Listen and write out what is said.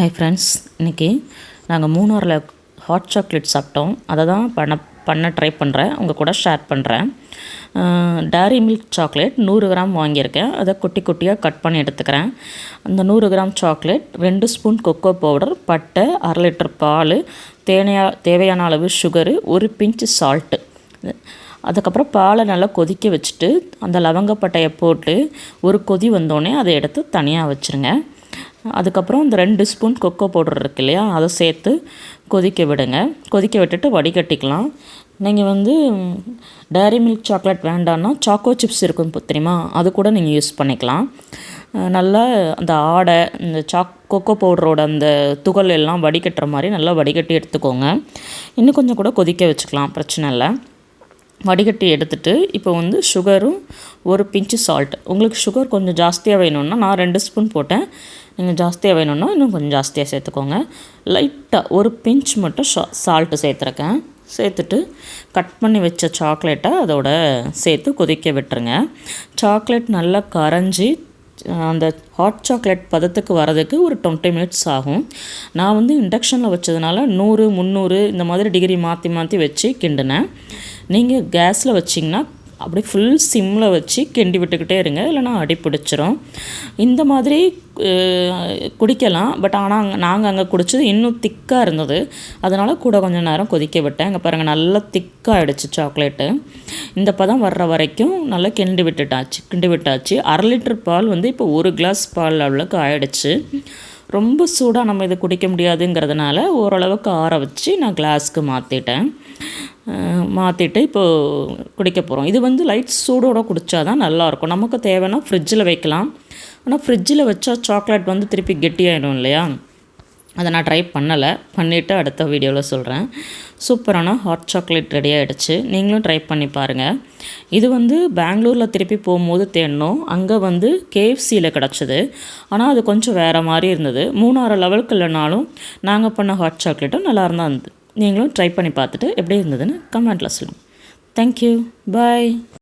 Hi friends, இன்றைக்கி நாங்கள் மூணாரில் hot chocolate சாப்பிட்டோம். அதை தான் பண்ண ட்ரை பண்ணுறேன், உங்கள் கூட ஷேர் பண்ணுறேன். டேரி மில்க் சாக்லேட் 100 கிராம் வாங்கியிருக்கேன். அதை குட்டி குட்டியாக கட் பண்ணி எடுத்துக்கிறேன். அந்த 100 gram chocolate, 2 spoon cocoa powder, பட்டை, 1/2 லிட்டர் பால், தேவையான அளவு சுகரு, 1 பிஞ்ச் சால்ட்டு. அதுக்கப்புறம் பாலை நல்லா கொதிக்க வச்சுட்டு அந்த லவங்கப்பட்டையை போட்டு ஒரு கொதி வந்தோடனே அதை எடுத்து தனியாக வச்சுருங்க. அதுக்கப்புறம் இந்த 2 ஸ்பூன் கொக்கோ பவுடர் இருக்கு இல்லையா, அதை சேர்த்து கொதிக்க விடுங்க. கொதிக்க விட்டுட்டு வடிகட்டிக்கலாம். நீங்கள் டேரி மில்க் சாக்லேட் வேண்டான்னா சாக்கோ சிப்ஸ் இருக்கும் தெரியுமா, அது கூட நீங்கள் யூஸ் பண்ணிக்கலாம். நல்லா அந்த ஆடை இந்த கொக்கோ பவுடரோட அந்த துகள் எல்லாம் வடிகட்டுற மாதிரி நல்லா வடிகட்டி எடுத்துக்கோங்க. இன்னும் கொஞ்சம் கூட கொதிக்க வச்சுக்கலாம், பிரச்சனை இல்லை. வடிகட்டி எடுத்துகிட்டு இப்போ சுகரும் 1 பிஞ்சு சால்ட். உங்களுக்கு சுகர் கொஞ்சம் ஜாஸ்தியாக வேணும்னா, நான் 2 ஸ்பூன் போட்டேன், நீங்கள் ஜாஸ்தியாக வேணும்னா இன்னும் கொஞ்சம் ஜாஸ்தியாக சேர்த்துக்கோங்க. லைட்டாக 1 பிஞ்ச் மட்டும் சால்ட்டு சேர்த்துருக்கேன். சேர்த்துட்டு கட் பண்ணி வச்ச சாக்லேட்டை அதோட சேர்த்து கொதிக்க விட்டுருங்க. சாக்லேட் நல்லா கரைஞ்சி அந்த ஹாட் சாக்லேட் பதத்துக்கு வரதுக்கு ஒரு 20 மினிட்ஸ் ஆகும். நான் இண்டக்ஷனில் வச்சதுனால 100, 300 இந்த மாதிரி டிகிரி மாற்றி வச்சு கிண்டினேன். நீங்கள் கேஸில் வச்சிங்கன்னா அப்படியே ஃபுல் சிம்மில் வச்சு கிண்டி விட்டுக்கிட்டே இருங்க, இல்லைனா அடி பிடிச்சிரும். இந்த மாதிரி குடிக்கலாம். பட் ஆனால் நாங்கள் அங்கே குடித்தது இன்னும் திக்காக இருந்தது, அதனால் கூட கொஞ்சம் நேரம் கொதிக்க விட்டேன். இங்கே பாருங்கள், நல்லா திக்காக ஆகிடுச்சு சாக்லேட்டு. இந்த பதம் வர்ற வரைக்கும் நல்லா கிண்டி விட்டாச்சு. 1/2 லிட்டர் பால் இப்போ 1 கிளாஸ் பால் அளவுக்கு ஆகிடுச்சு. ரொம்ப சூடாக நம்ம இதை குடிக்க முடியாதுங்கிறதுனால ஓரளவுக்கு ஆற வச்சு நான் கிளாஸ்க்கு மாற்றிட்டு இப்போது குடிக்க போகிறோம். இது லைட் சூடோடு குடித்தா தான் நல்லாயிருக்கும். நமக்கு தேவைன்னா ஃப்ரிட்ஜில் வைக்கலாம். ஆனால் ஃப்ரிட்ஜில் வச்சா சாக்லேட் திருப்பி கெட்டியாகிடும் இல்லையா, அதை நான் ட்ரை பண்ணிவிட்டு அடுத்த வீடியோவில் சொல்கிறேன். சூப்பரான ஹாட் சாக்லேட் ரெடி ஆகிடுச்சு. நீங்களும் ட்ரை பண்ணி பாருங்கள். இது பெங்களூரில் திருப்பி போகும்போது தேடினோம். அங்கே கேஎஃப்சியில் கிடச்சிது. ஆனால் அது கொஞ்சம் வேறு மாதிரி இருந்தது. 3-6 லெவலுக்கு இல்லைனாலும் நாங்கள் பண்ண ஹாட் சாக்லேட்டும் நல்லா இருந்தது. நீங்களும் ட்ரை பண்ணி பார்த்துட்டு எப்படி இருந்ததுன்னு கமெண்ட்டில் சொல்லுங்கள். தேங்க்யூ, பாய்.